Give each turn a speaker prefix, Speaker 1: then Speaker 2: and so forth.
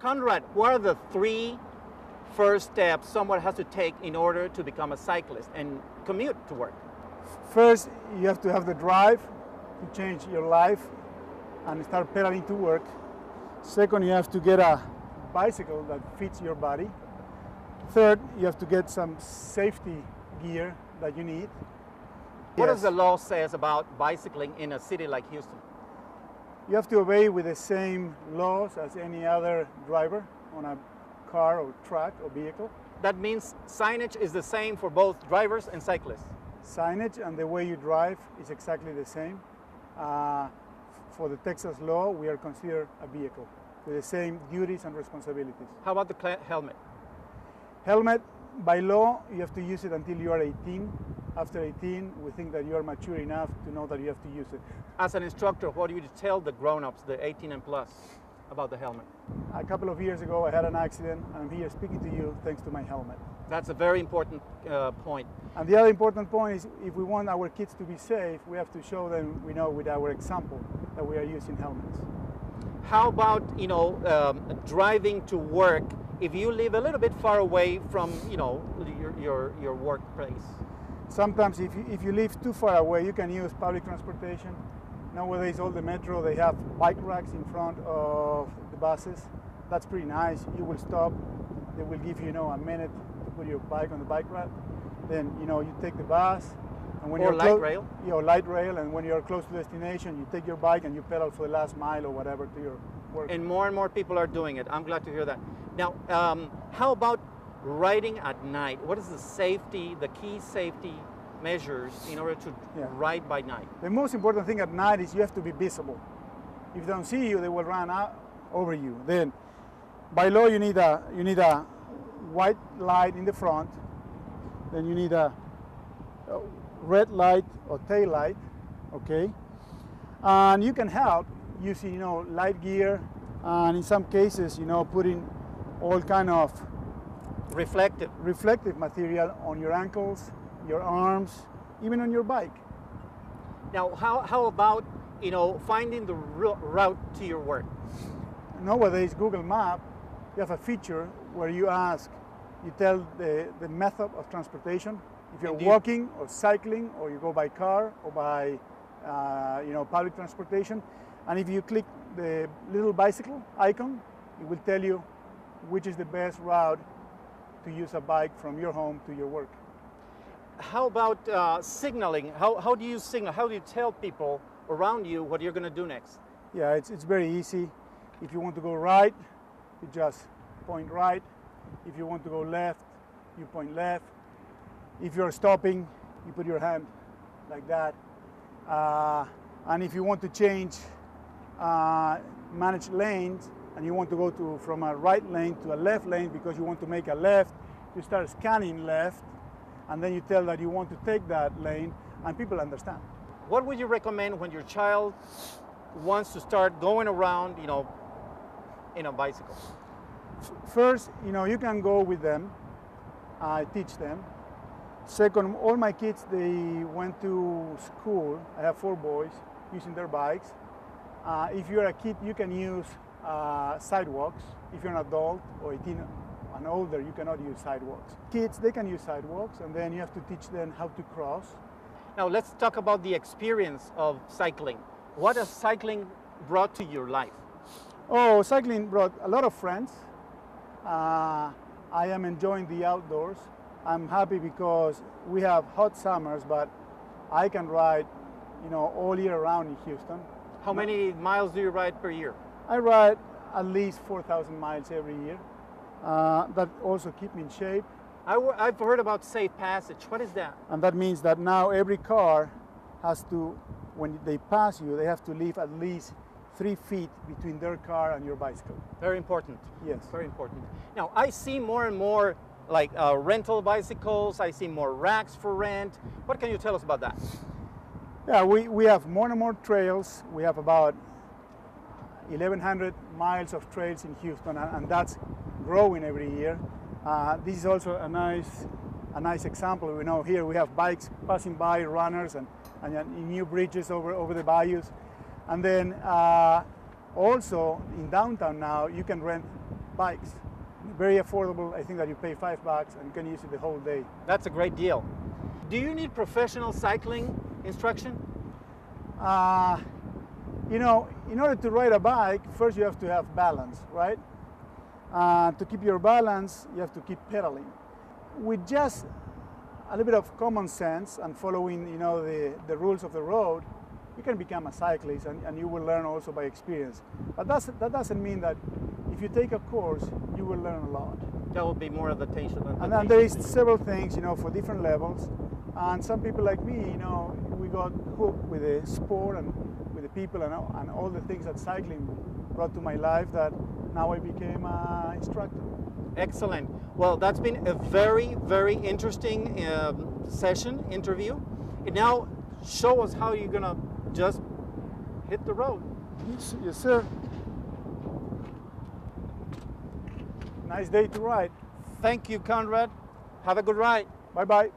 Speaker 1: Conrad, what are the three first steps someone has to take in order to become a cyclist and commute to work?
Speaker 2: First, you have to have the drive to change your life and start pedaling to work. Second, you have to get a bicycle that fits your body. Third, you have to get some safety gear that you need.
Speaker 1: What does the law says about bicycling in a city like Houston?
Speaker 2: You have to obey with the same laws as any other driver on a car or truck or vehicle.
Speaker 1: That means signage is the same for both drivers and cyclists.
Speaker 2: Signage and the way you drive is exactly the same. For the Texas law, we are considered a vehicle with the same duties and responsibilities.
Speaker 1: How about the helmet?
Speaker 2: Helmet, by law, you have to use it until you are 18. After 18, we think that you are mature enough to know that you have to use it.
Speaker 1: As an instructor, what do you tell the grown-ups, the 18 and plus, about the helmet?
Speaker 2: A couple of years ago, I had an accident, and I'm here speaking to you thanks to my helmet.
Speaker 1: That's a very important point.
Speaker 2: And the other important point is, if we want our kids to be safe, we have to show them, we know with our example, that we are using helmets.
Speaker 1: How about, driving to work if you live a little bit far away from, your workplace?
Speaker 2: Sometimes if you live too far away, you can use public transportation. Nowadays, all the metro, they have bike racks in front of the buses. That's pretty nice. You will stop. They will give you, a minute to put your bike on the bike rack. Then, you take the bus. And when
Speaker 1: or light rail?
Speaker 2: Or light rail. And when you're close to destination, you take your bike and you pedal for the last mile or whatever to your work.
Speaker 1: And more people are doing it. I'm glad to hear that. Now, how about riding at night? What is the key safety measures in order to ride by night?
Speaker 2: The most important thing at night is you have to be visible. If they don't see you, they will run over you. Then, by law, you need a white light in the front. Then you need a red light or tail light, okay? And you can help using, light gear, and in some cases, putting all kind of reflective material on your ankles, your arms, even on your bike.
Speaker 1: Now, how about, finding the route to your work?
Speaker 2: Nowadays, Google Maps, you have a feature where you tell the method of transportation. If you're walking or cycling, or you go by car or by, public transportation. And if you click the little bicycle icon, it will tell you which is the best route to use a bike from your home to your work.
Speaker 1: How about signaling? How do you signal? How do you tell people around you what you're going to do next?
Speaker 2: Yeah, it's very easy. If you want to go right, you just point right. If you want to go left, you point left. If you're stopping, you put your hand like that. And if you want to change, manage lanes, and you want to go from a right lane to a left lane because you want to make a left, you start scanning left, and then you tell that you want to take that lane, and people understand.
Speaker 1: What would you recommend when your child wants to start going around, in a bicycle?
Speaker 2: First, you can go with them. I teach them. Second, all my kids, they went to school. I have 4 boys using their bikes. If you're a kid, you can use sidewalks. If you're an adult or 18 and older, you cannot use sidewalks. Kids, they can use sidewalks, and then you have to teach them how to cross.
Speaker 1: Now let's talk about the experience of cycling. What has cycling brought to your life?
Speaker 2: Oh, cycling brought a lot of friends. I am enjoying the outdoors. I'm happy because we have hot summers, but I can ride, all year round in Houston.
Speaker 1: How many miles do you ride per year?
Speaker 2: I ride at least 4,000 miles every year. That also keep me in shape.
Speaker 1: I've heard about safe passage. What is that?
Speaker 2: And that means that now every car has to, when they pass you, they have to leave at least 3 feet between their car and your bicycle.
Speaker 1: Very important.
Speaker 2: Yes.
Speaker 1: Very important. Now, I see more and more rental bicycles. I see more racks for rent. What can you tell us about that?
Speaker 2: Yeah, we have more and more trails. We have about 1,100 miles of trails in Houston, and that's growing every year. This is also a nice example. We know here we have bikes passing by, runners, and new bridges over the bayous. And then also in downtown now, you can rent bikes. Very affordable. I think that you pay $5 and you can use it the whole day.
Speaker 1: That's a great deal. Do you need professional cycling instruction?
Speaker 2: You know, in order to ride a bike, first you have to have balance, right? To keep your balance, you have to keep pedaling. With just a little bit of common sense and following, you know, the rules of the road, you can become a cyclist, and you will learn also by experience. But that doesn't mean that if you take a course, you will learn a lot.
Speaker 1: That would be more of the tension.
Speaker 2: And then there is several things, you know, for different levels. And some people like me, you know, we got hooked with the sport and with the people and all the things that cycling brought to my life, that now I became an instructor.
Speaker 1: Excellent. Well, that's been a very, very interesting interview. And now show us how you're gonna just hit the road.
Speaker 2: Yes, sir. Nice day to ride.
Speaker 1: Thank you, Conrad. Have a good ride.
Speaker 2: Bye-bye.